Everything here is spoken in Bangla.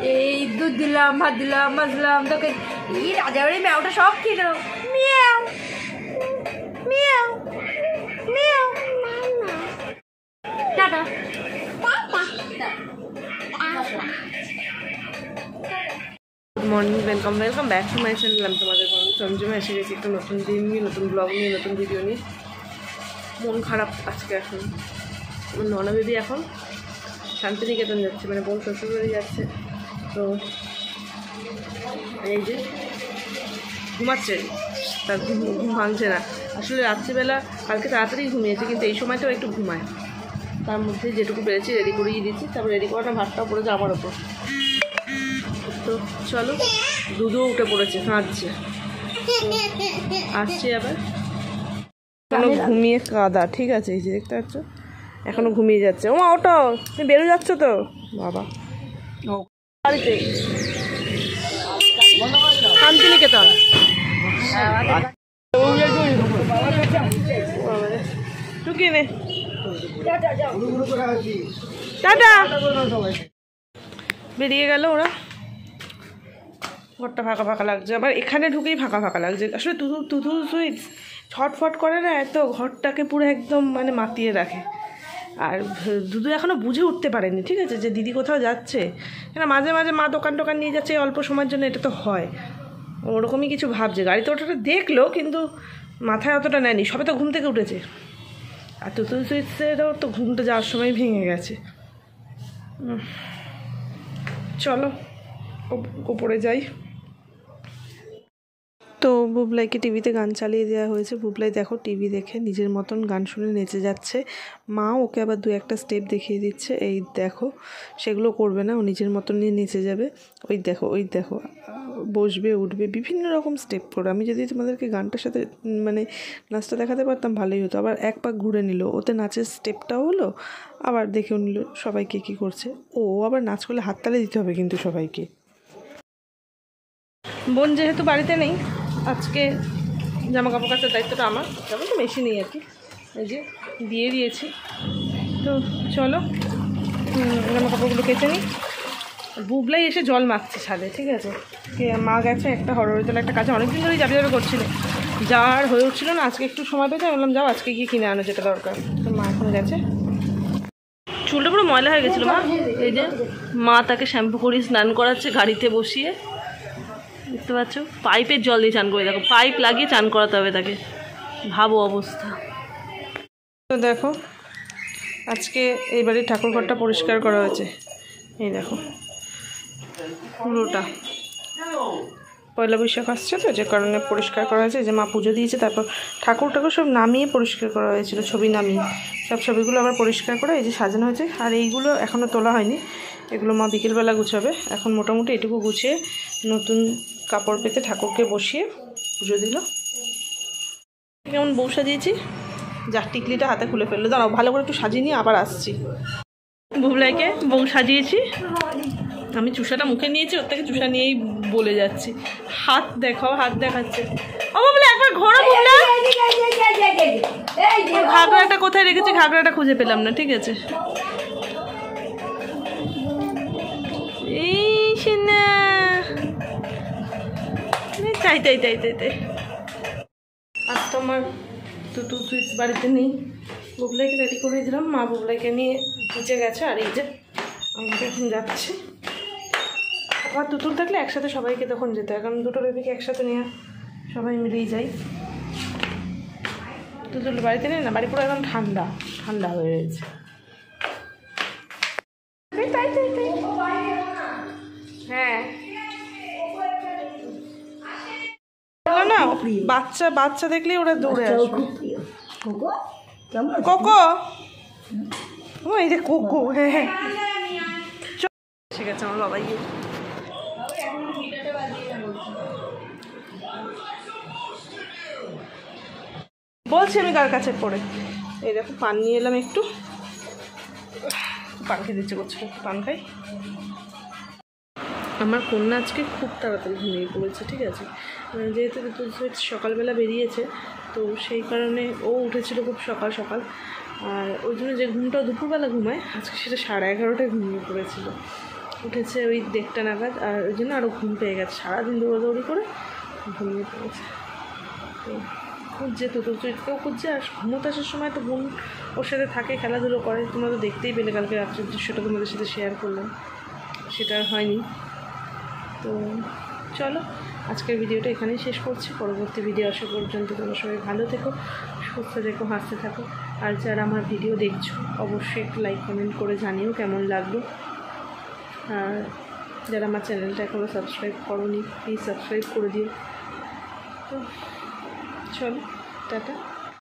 এই দুধ দিলাম, ভাত দিলাম, মাছ দিলাম, তোকে রাজাবাড়ির ম্যাওটা সব খেয়ে দাও। মিয়াও মিয়াও মিয়াও। টাটা। Good morning, welcome back to my channel. আমি তোমাদের সঞ্জমা এসে গেছি একটা নতুন দিন নিয়ে, নতুন ব্লগ নিয়ে, নতুন ভিডিও নিয়ে। মন খারাপ আজকে। এখন ননা দিদি এখন শান্তিনিকেতন যাচ্ছে, মানে বোন শ্বশুরবাড়ি যাচ্ছে। তো এই যে ঘুমাচ্ছে, তার ঘুম ভাঙছে না। আসলে রাত্রিবেলা কালকে তাড়াতাড়ি ঘুমিয়েছে, কিন্তু এই সময়টাও একটু ঘুমায়। তার মধ্যে যেটুকু পেরেছি রেডি করিয়ে দিচ্ছি, তারপর রেডি করাটা ভাতটাও পড়েছে আমার ওপর। তো চলো, দুধও উঠে পড়েছে, কাঁদছে। আসছে আবার, এখনো ঘুমিয়ে কাদা। ঠিক আছে, এই যে দেখতে পাচ্ছ এখনো ঘুমিয়ে যাচ্ছে। ও মা ওটো, তুমি বেরো যাচ্ছ তো বাবা। বাড়িতে শান্তিনিকেতন। টুকিয়ে নে, টাটা। বেরিয়ে গেল ওরা। ঘরটা ফাঁকা ফাঁকা লাগছে, আবার এখানে ঢুকেই ফাঁকা ফাঁকা লাগছে। আসলে তুতু সুইটস ছটফট করে না এত, ঘরটাকে পুরো একদম মানে মাতিয়ে রাখে। আর দুধু এখনও বুঝে উঠতে পারেনি, ঠিক আছে, যে দিদি কোথাও যাচ্ছে। কেন মাঝে মাঝে মা দোকান টোকান নিয়ে যাচ্ছে অল্প সময়ের জন্য, এটা তো হয়। ওরকমই কিছু ভাবছে। গাড়িতে ওটা দেখলো, কিন্তু মাথায় অতটা নেয়নি, সবে তো ঘুম থেকে উঠেছে। আর তুতু সুইটসেরও তো ঘুমটা যাওয়ার সময় ভেঙে গেছে। চলো ওপরে যাই। তো বুবলাইকে টিভিতে গান চালিয়ে দেওয়া হয়েছে। বুবলাই দেখো টিভি দেখে নিজের মতন গান শুনে নেচে যাচ্ছে। মা ওকে আবার দু একটা স্টেপ দেখিয়ে দিচ্ছে। এই দেখো, সেগুলো করবে না, ও নিজের মতন নিয়ে নেচে যাবে। ওই দেখো বসবে, উঠবে, বিভিন্ন রকম স্টেপ করবে। আমি যদি তোমাদেরকে গানটার সাথে মানে নাচটা দেখাতে পারতাম ভালোই হতো। আবার এক পাক ঘুরে নিল, ওতে নাচের স্টেপটাও হলো, আবার দেখেও নিল সবাইকে কী করছে। ও আবার নাচ করলে হাততালি দিতে হবে কিন্তু সবাইকে। বোন যেহেতু বাড়িতে নেই, আজকে জামা কাপড় কাচার দায়িত্বটা আমার। যেমন তো বেশি নেই আর কি, এই যে দিয়ে দিয়েছি। তো চলো জামা কাপড়গুলো কেচে নিই। বুবলাই এসে জল মাখছে ছাদে, ঠিক আছে। মা গেছে একটা হরহরিতলা একটা কাজে, অনেকদিন ধরেই যাবে করছিল, যার হয়ে উঠছিল না। আজকে একটু সময় পেতে বললাম যাও আজকে গিয়ে কিনে আনো যেটা দরকার। তো মা এখন গেছে। চুলটা পুরো ময়লা হয়ে গেছিলো মা। এই যে মা তাকে শ্যাম্পু করিয়ে স্নান করাচ্ছে গাড়িতে বসিয়ে, দেখতে পাচ্ছ। পাইপের জল দিয়ে চান করে, দেখো পাইপ লাগিয়ে চান করাতে হবে তাকে, ভাবো অবস্থা। তো দেখো আজকে এই বাড়ির ঠাকুর ঘরটা পরিষ্কার করা হয়েছে। এই দেখো পুরোটা, পয়লা বৈশাখ আসছে তো, যে কারণে পরিষ্কার করা হয়েছে। যে মা পুজো দিয়েছে, তারপর ঠাকুর সব নামিয়ে পরিষ্কার করা হয়েছিল, ছবি নামিয়ে সব ছবিগুলো আবার পরিষ্কার করে এই যে সাজানো হয়েছে। আর এইগুলো এখনও তোলা হয়নি, এগুলো মা বিকেলবেলা গুছাবে। এখন মোটামুটি এটুকু গুছিয়ে নতুন কাপড় পেতে ঠাকুরকে বসিয়ে পুজো দিল। কেমন বউ সাজিয়েছি, যার টিকলিটা হাতে খুলে ফেললো। দাঁড়াও ভালো করে একটু সাজিয়ে নিয়ে আবার আসছি। বুবলাইকে বউ সাজিয়েছি, আমি চুষাটা মুখে নিয়েছি, ওর থেকে চুষা নিয়েই বলে যাচ্ছি। হাত দেখাও, হাত দেখাচ্ছে। ও বুবলা একবার ঘোরো। বুবলা ঘাগরাটা কোথায় রেখেছি, ঘাগরাটা খুঁজে পেলাম না, ঠিক আছে। এই সিনা তাই আজ তো আমার দুটো সুইটস বাড়িতে নেই। বুবলাইকে রেডি করে দিলাম, মা বুবলাইকে নিয়ে নিচে গেছে। আর এই যে আমি এখন যাচ্ছি। আমার তুতুল থাকলে একসাথে সবাইকে তখন যেতে হয়, কারণ দুটো বেবিকে একসাথে নিয়ে সবাই মিলেই যাই। তুতুল বাড়িতে নেই না, বাড়ি পুরো একদম ঠান্ডা ঠান্ডা হয়ে রয়েছে। হ্যাঁ না, বাচ্চা দেখলেই ওরা দৌড়ে আসবে। কোকো, ও এই যে কোকো। হ্যাঁ ঠিক আছে, আমার বাবা গিয়ে বলছি আমি কার কাছে পড়ে। এই দেখো পান নিয়ে এলাম একটু, পান খেতে ইচ্ছে করছিল, একটু পান খাই। আমার কন্যা আজকে খুব তাড়াতাড়ি ঘুমিয়ে পড়েছে, ঠিক আছে। যেহেতু সকালবেলা বেরিয়েছে, তো সেই কারণে ও উঠেছিল খুব সকাল সকাল, আর ওই জন্য যে ঘুমটা দুপুরবেলা ঘুমায়, আজকে সেটা 11:30টায় ঘুমিয়ে পড়েছিল। উঠেছে ওই 1:30 নাগাদ, আর ওই জন্য আরও ঘুম পেয়ে গেছে, সারাদিন দৌড়াদৌড়ি করে ঘুমিয়ে পড়েছে। তো খুঁজছে, কেউ খুঁজছে, আর ঘুমোতে আসার সময় তো বোন ওর সাথে থাকে, খেলাধুলো করে। তোমরা তো দেখতেই পেলে কালকে রাত্রের দৃশ্যটা তোমাদের সাথে শেয়ার করলাম, সেটা আর হয়নি। তো চলো, আজকের ভিডিওটা এখানেই শেষ করছি। পরবর্তী ভিডিও আসা পর্যন্ত তোমরা সবাই ভালো থেকো, সুস্থ থেকো, হাসতে থাকো। আর যারা আমার ভিডিও দেখছো অবশ্যই একটু লাইক কমেন্ট করে জানিও কেমন লাগলো। আর যারা আমার চ্যানেলটা এখনও সাবস্ক্রাইব করোনি, প্লিজ সাবস্ক্রাইব করে দিও। তো চলো, টাটা।